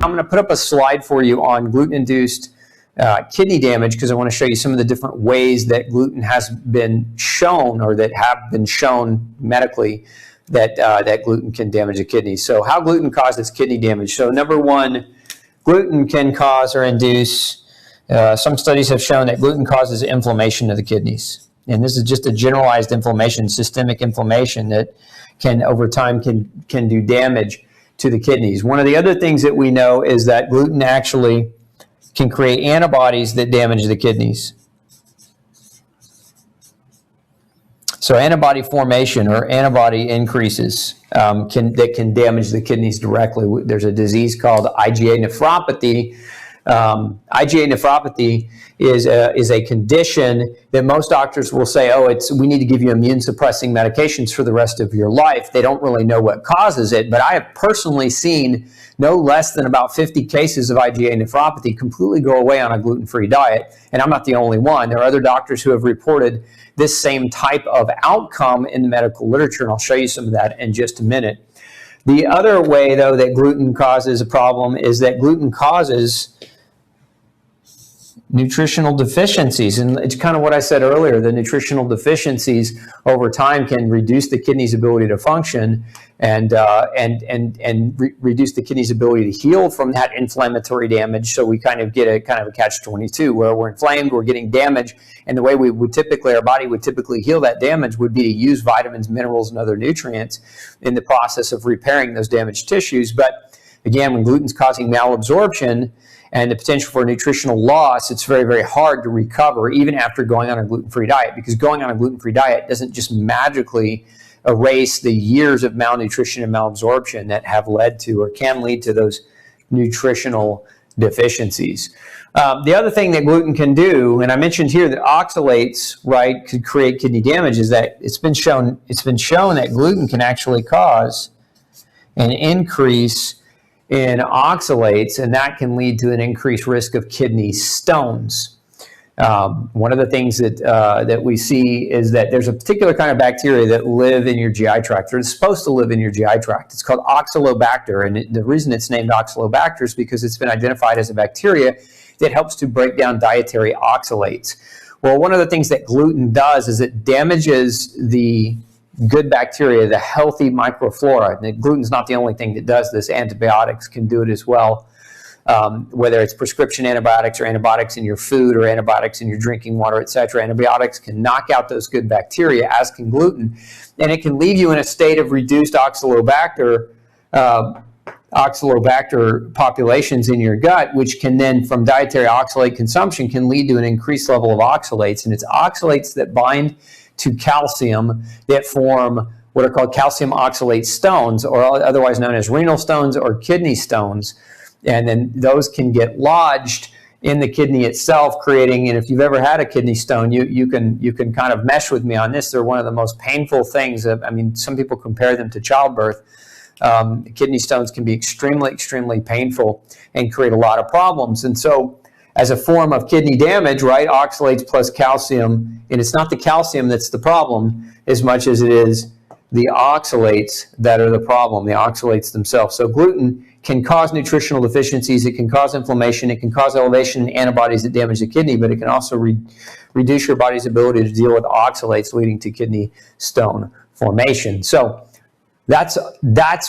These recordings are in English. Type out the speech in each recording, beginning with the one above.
I'm going to put up a slide for you on gluten-induced kidney damage because I want to show you some of the different ways that gluten has been shown, or that have been shown medically, that that gluten can damage the kidneys. So how gluten causes kidney damage. So number one, gluten can cause or induce, some studies have shown that gluten causes inflammation of the kidneys. And this is just a generalized inflammation, systemic inflammation that can, over time, can do damage to the kidneys. One of the other things that we know is that gluten actually can create antibodies that damage the kidneys. So antibody formation or antibody increases that can damage the kidneys directly. There's a disease called IgA nephropathy. IgA nephropathy is a condition that most doctors will say, oh, we need to give you immune suppressing medications for the rest of your life. They don't really know what causes it, but I have personally seen no less than about 50 cases of IgA nephropathy completely go away on a gluten-free diet, and I'm not the only one. There are other doctors who have reported this same type of outcome in the medical literature, and I'll show you some of that in just a minute. The other way, though, that gluten causes a problem is that gluten causes nutritional deficiencies, and it's kind of what I said earlier. The nutritional deficiencies over time can reduce the kidney's ability to function and reduce the kidney's ability to heal from that inflammatory damage. So we kind of get a catch-22 where we're inflamed, we're getting damage, and the way our body would typically heal that damage would be to use vitamins, minerals, and other nutrients in the process of repairing those damaged tissues. But again, when gluten's causing malabsorption and the potential for nutritional loss, it's very, very hard to recover even after going on a gluten-free diet, because going on a gluten-free diet doesn't just magically erase the years of malnutrition and malabsorption that have led to or can lead to those nutritional deficiencies. The other thing that gluten can do, and I mentioned here that oxalates, right, could create kidney damage, is that it's been shown that gluten can actually cause an increase in oxalates, and that can lead to an increased risk of kidney stones. One of the things that we see is that there's a particular kind of bacteria that live in your GI tract. They're supposed to live in your GI tract. It's called oxalobacter, and the reason it's named oxalobacter is because it's been identified as a bacteria that helps to break down dietary oxalates. Well, one of the things that gluten does is it damages the good bacteria, the healthy microflora. And gluten's not the only thing that does this. Antibiotics can do it as well. Whether it's prescription antibiotics or antibiotics in your food or antibiotics in your drinking water, etc. Antibiotics can knock out those good bacteria, as can gluten. And it can leave you in a state of reduced oxalobacter populations in your gut, which can then, from dietary oxalate consumption, can lead to an increased level of oxalates. And it's oxalates that bind to calcium that form what are called calcium oxalate stones, or otherwise known as renal stones or kidney stones. And then those can get lodged in the kidney itself, creating, and if you've ever had a kidney stone, you can kind of mesh with me on this. They're one of the most painful things. I mean, some people compare them to childbirth. Kidney stones can be extremely, extremely painful and create a lot of problems. And so as a form of kidney damage, right, oxalates plus calcium, and it's not the calcium that's the problem as much as it is the oxalates that are the problem, the oxalates themselves. So gluten can cause nutritional deficiencies, it can cause inflammation, it can cause elevation in antibodies that damage the kidney, but it can also reduce your body's ability to deal with oxalates, leading to kidney stone formation. So that's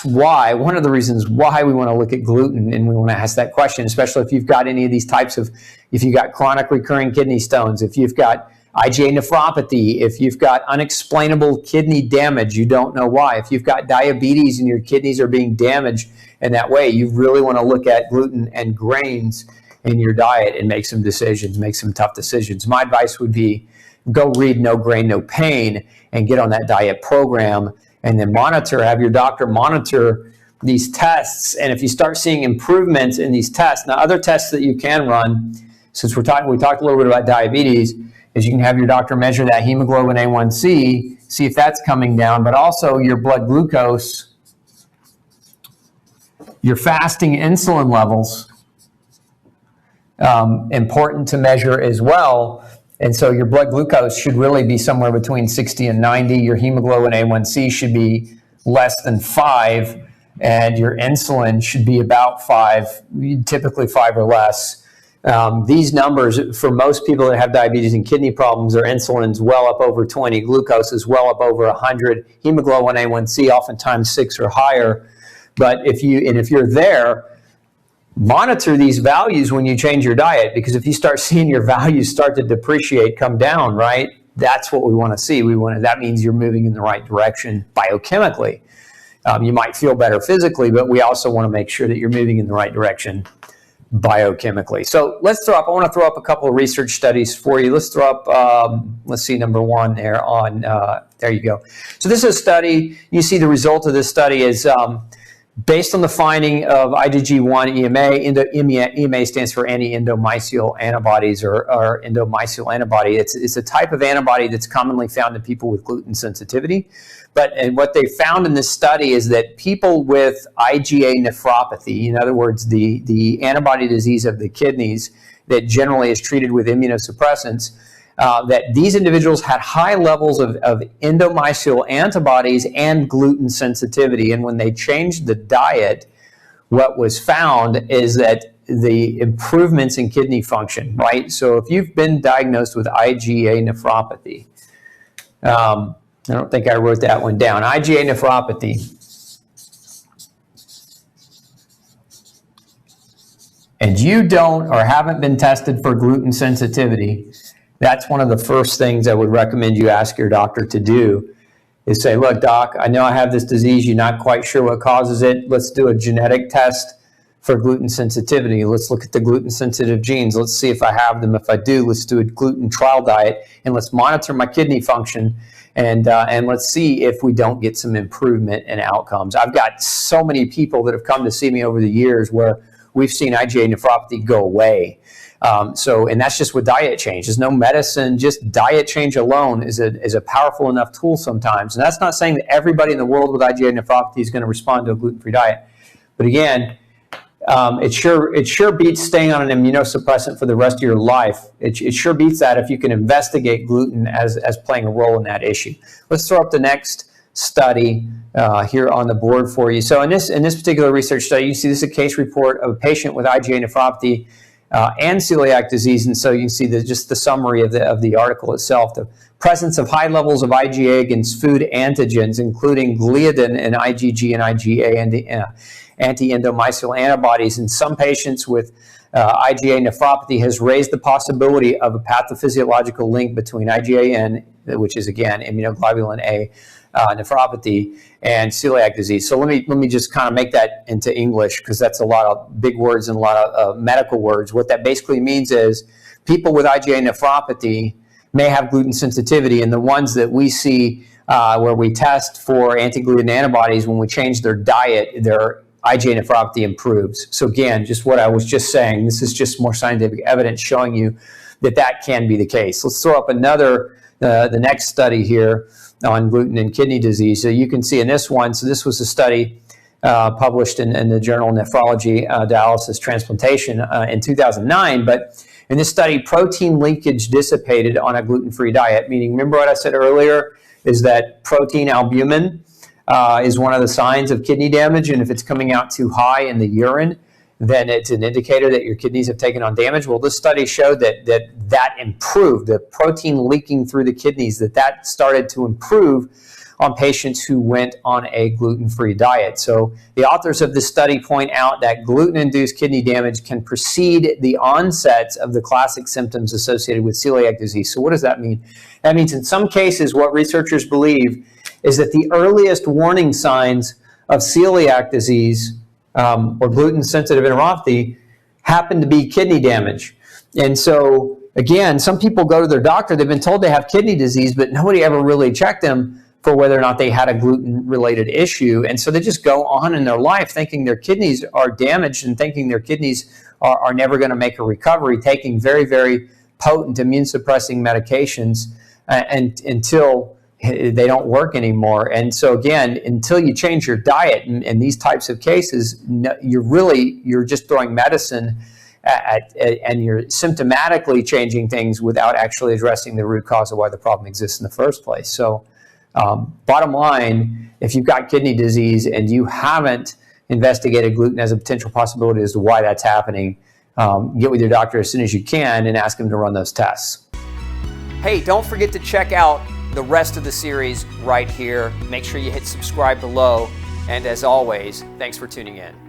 why, one of the reasons why we want to look at gluten, and we want to ask that question, especially if you've got any of these types of, if you've got chronic recurring kidney stones, if you've got IgA nephropathy, if you've got unexplainable kidney damage, you don't know why, if you've got diabetes and your kidneys are being damaged in that way, you really want to look at gluten and grains in your diet and make some decisions, make some tough decisions. My advice would be go read No Grain, No Pain and get on that diet program, and then have your doctor monitor these tests. And if you start seeing improvements in these tests, now other tests that you can run, since we talked a little bit about diabetes, is you can have your doctor measure that hemoglobin A1C, see if that's coming down, but also your blood glucose, your fasting insulin levels, important to measure as well. And so your blood glucose should really be somewhere between 60 and 90. Your hemoglobin A1C should be less than 5. and your insulin should be about 5, typically 5 or less. These numbers, for most people that have diabetes and kidney problems, their insulin's well up over 20, glucose is well up over 100, hemoglobin A1C oftentimes 6 or higher. But if you're there, monitor these values when you change your diet, because if you start seeing your values start to depreciate, come down, right? That's what we want to see. That means you're moving in the right direction biochemically. You might feel better physically, but we also want to make sure that you're moving in the right direction biochemically. So I want to throw up a couple of research studies for you. Let's throw up, let's see, number one there on, there you go. So this is a study. You see the result of this study is based on the finding of IgG1 EMA. EMA stands for anti-endomysial antibodies or endomysial antibody. It's a type of antibody that's commonly found in people with gluten sensitivity. And what they found in this study is that people with IgA nephropathy, in other words, the antibody disease of the kidneys that generally is treated with immunosuppressants, that these individuals had high levels of endomysial antibodies and gluten sensitivity. And when they changed the diet, what was found is that the improvements in kidney function, right? So if you've been diagnosed with IgA nephropathy, I don't think I wrote that one down. IgA nephropathy. And you don't or haven't been tested for gluten sensitivity, that's one of the first things I would recommend you ask your doctor to do, is say, look, doc, I know I have this disease. You're not quite sure what causes it. Let's do a genetic test for gluten sensitivity. Let's look at the gluten sensitive genes. Let's see if I have them. If I do, let's do a gluten trial diet, and let's monitor my kidney function. And let's see if we don't get some improvement in outcomes. I've got so many people that have come to see me over the years where we've seen IgA nephropathy go away. And that's just with diet change. There's no medicine, just diet change alone is a powerful enough tool sometimes. And that's not saying that everybody in the world with IgA nephropathy is going to respond to a gluten-free diet. But again, it sure beats staying on an immunosuppressant for the rest of your life. It sure beats that if you can investigate gluten as playing a role in that issue. Let's throw up the next study here on the board for you. So in this particular research study, you see this is a case report of a patient with IgA nephropathy and celiac disease. And so you can see just the summary of the article itself. The presence of high levels of IgA against food antigens, including gliadin and IgG and IgA and the anti-endomysial antibodies in some patients with IgA nephropathy has raised the possibility of a pathophysiological link between IgAN, which is again immunoglobulin A nephropathy, and celiac disease. So let me just kind of make that into English, because that's a lot of big words and a lot of medical words. What that basically means is people with IgA nephropathy may have gluten sensitivity, and the ones that we see where we test for anti-gluten antibodies, when we change their diet, their IgA nephropathy improves. So again, just what I was just saying, this is just more scientific evidence showing you that can be the case. Let's throw up the next study here on gluten and kidney disease. So you can see in this one, so this was a study published in the journal Nephrology, Dialysis Transplantation in 2009, but in this study, protein leakage dissipated on a gluten-free diet, meaning, remember what I said earlier, is that protein albumin is one of the signs of kidney damage, and if it's coming out too high in the urine, then it's an indicator that your kidneys have taken on damage. Well, this study showed that improved, the protein leaking through the kidneys, that started to improve on patients who went on a gluten-free diet. So the authors of this study point out that gluten-induced kidney damage can precede the onset of the classic symptoms associated with celiac disease. So what does that mean? That means in some cases, what researchers believe is that the earliest warning signs of celiac disease or gluten-sensitive enteropathy happen to be kidney damage. And so, again, some people go to their doctor, they've been told they have kidney disease, but nobody ever really checked them for whether or not they had a gluten-related issue. And so they just go on in their life thinking their kidneys are damaged and thinking their kidneys are never going to make a recovery, taking very, very potent immune-suppressing medications until they don't work anymore. And so again, until you change your diet in these types of cases, you're just throwing medicine and you're symptomatically changing things without actually addressing the root cause of why the problem exists in the first place. So bottom line, if you've got kidney disease and you haven't investigated gluten as a potential possibility as to why that's happening, get with your doctor as soon as you can and ask them to run those tests. Hey, don't forget to check out the rest of the series right here. Make sure you hit subscribe below. And as always, thanks for tuning in.